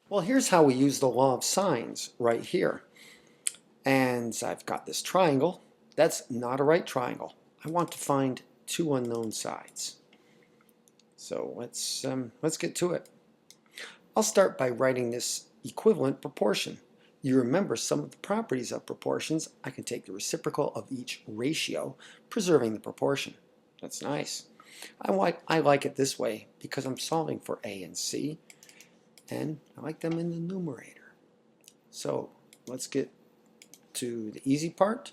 Well, here's how we use the law of sines right here. And I've got this triangle. That's not a right triangle. I want to find two unknown sides. So let's get to it. I'll start by writing this equivalent proportion. You remember some of the properties of proportions. I can take the reciprocal of each ratio, preserving the proportion. That's nice. I like it this way because I'm solving for A and C, and I like them in the numerator. So let's get to the easy part.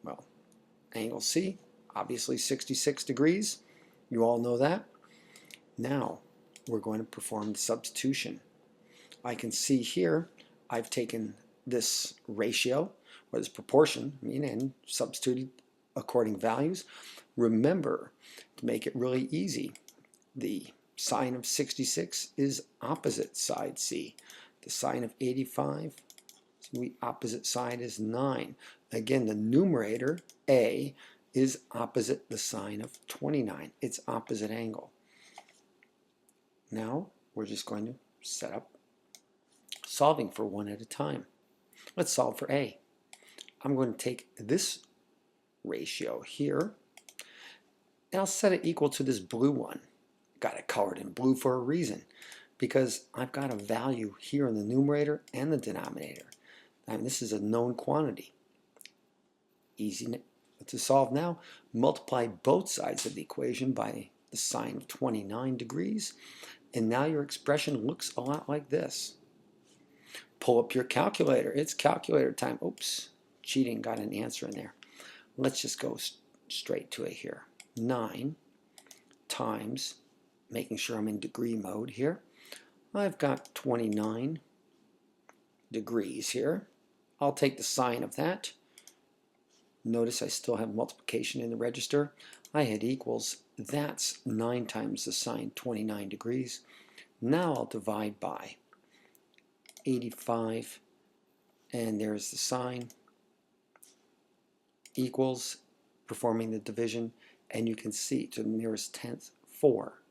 Well, angle C, obviously 66 degrees. You all know that. Now we're going to perform the substitution. I can see here I've taken this ratio, or this proportion, and substituted according values. Remember, to make it really easy, the sine of 66 is opposite side C. The sine of 85, the opposite side is 9. Again, the numerator, A, is opposite the sine of 29. It's opposite angle. Now, we're just going to set up solving for one at a time. Let's solve for A. I'm going to take this ratio here, and I'll set it equal to this blue one. Got it colored in blue for a reason, because I've got a value here in the numerator and the denominator. And this is a known quantity. Easy to solve now. Multiply both sides of the equation by the sine of 29 degrees, and now your expression looks a lot like this. Pull up your calculator. It's calculator time. Oops, cheating, got an answer in there. Let's just go straight to it here. 9 times, making sure I'm in degree mode here. I've got 29 degrees here. I'll take the sine of that. Notice I still have multiplication in the register. I had equals. That's 9 times the sine, 29 degrees. Now I'll divide by 85, and there's the sine, equals, performing the division, and you can see to the nearest tenth, 4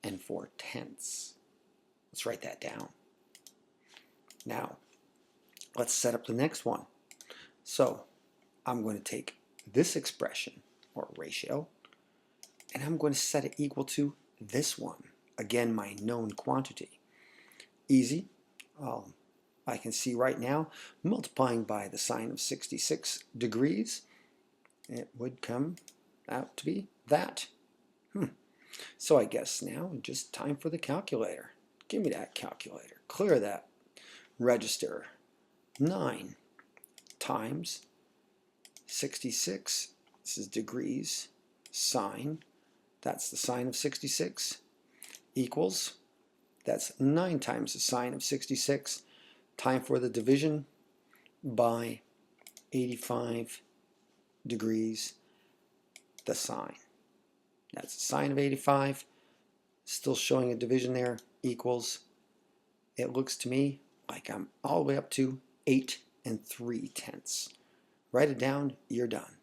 and 4/10. Let's write that down. Now, let's set up the next one. So, I'm going to take this expression, or ratio, and I'm going to set it equal to this one. Again, my known quantity. Easy. I can see right now, multiplying by the sine of 66 degrees, it would come out to be that. So I guess now just time for the calculator. Give me that calculator. Clear that register. 9 times 66, this is degrees, sine, that's the sine of 66, equals, that's 9 times the sine of 66. Time for the division by 85 degrees, the sine. That's the sine of 85, still showing a division there, equals, it looks to me like I'm all the way up to 8 3/10. Write it down, you're done.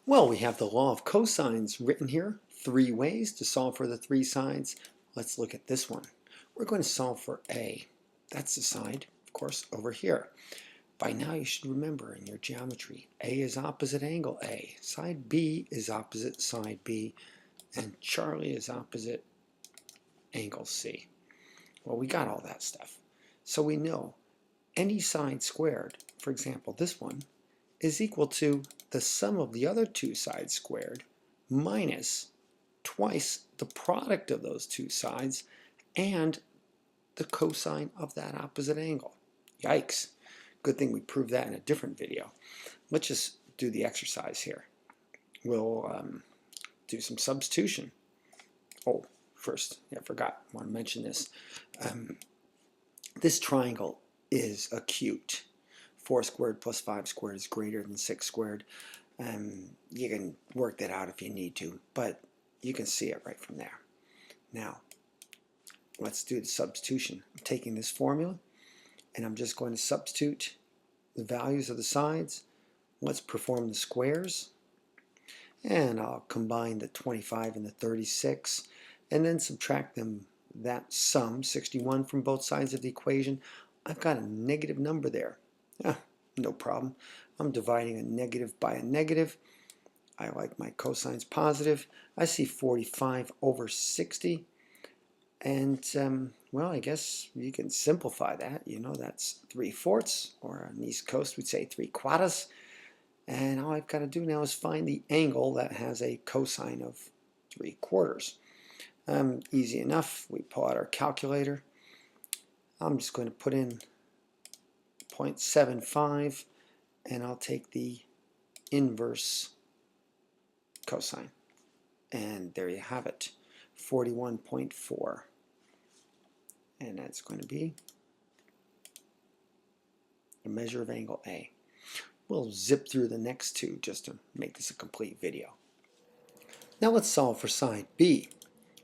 Well, we have the law of cosines written here, 3 ways to solve for the 3 sides. Let's look at this one. We're going to solve for A. That's the side, of course, over here. By now you should remember in your geometry, A is opposite angle A, side B is opposite side B, and Charlie is opposite angle C. Well, we got all that stuff. So we know any side squared, for example, this one, is equal to the sum of the other 2 sides squared minus twice the product of those 2 sides and the cosine of that opposite angle. Yikes. Good thing we proved that in a different video. Let's just do the exercise here. We'll do some substitution. Oh, first, I forgot. I want to mention this. This triangle is acute. 4 squared plus 5 squared is greater than 6 squared. You can work that out if you need to, but you can see it right from there. Now, let's do the substitution. I'm taking this formula, and I'm just going to substitute the values of the sides. Let's perform the squares, and I'll combine the 25 and the 36, and then subtract them that sum, 61 from both sides of the equation, I've got a negative number there. No problem. I'm dividing a negative by a negative. I like my cosines positive. I see 45 over 60. And, well, I guess you can simplify that. You know, that's 3/4, or on the East Coast we'd say 3/4. And all I've got to do now is find the angle that has a cosine of 3/4. Easy enough. We pull out our calculator. I'm just going to put in 0.75, and I'll take the inverse cosine. And there you have it, 41.4. And that's going to be the measure of angle A. We'll zip through the next two just to make this a complete video. Now let's solve for side B.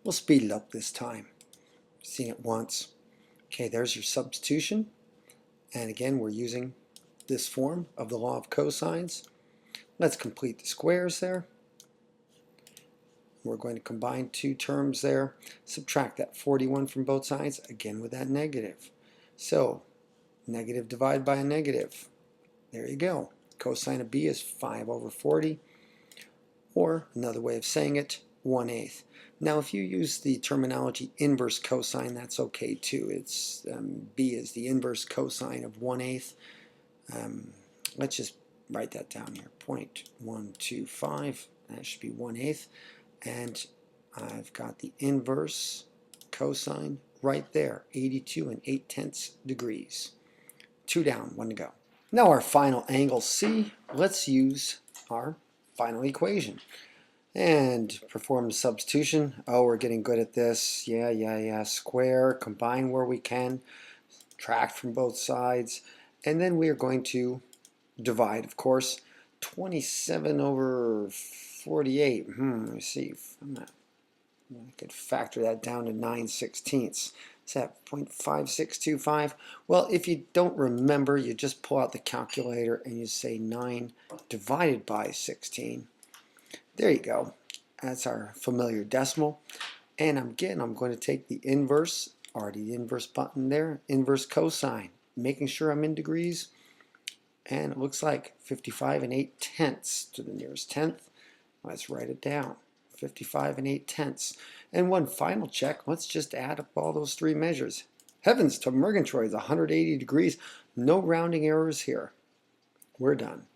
We'll speed it up this time. You've seen it once. Okay, there's your substitution. And again, we're using this form of the law of cosines. Let's complete the squares there. We're going to combine two terms there. Subtract that 41 from both sides, again with that negative. So, negative divided by a negative. There you go. Cosine of B is 5 over 40. Or, another way of saying it, 1/8. Now, if you use the terminology inverse cosine, that's okay too. It's B is the inverse cosine of 1/8. Let's just write that down here. 0.125. That should be 1/8. And I've got the inverse cosine right there, 82 8/10 degrees. 2 down, 1 to go. Now our final angle C, let's use our final equation and perform the substitution. Oh, we're getting good at this. Yeah. Square, combine where we can, subtract from both sides, and then we are going to divide, of course. 27 over 48. Let me see. I could factor that down to 9/16. Is that 0.5625? Well, if you don't remember, you just pull out the calculator and you say 9 divided by 16. There you go. That's our familiar decimal. And again, I'm going to take the inverse, already the inverse button there, inverse cosine, making sure I'm in degrees. And it looks like 55 8/10 to the nearest tenth. Let's write it down. 55 8/10. And one final check. Let's just add up all those three measures. Heavens to Murgatroyd, 180 degrees. No rounding errors here. We're done.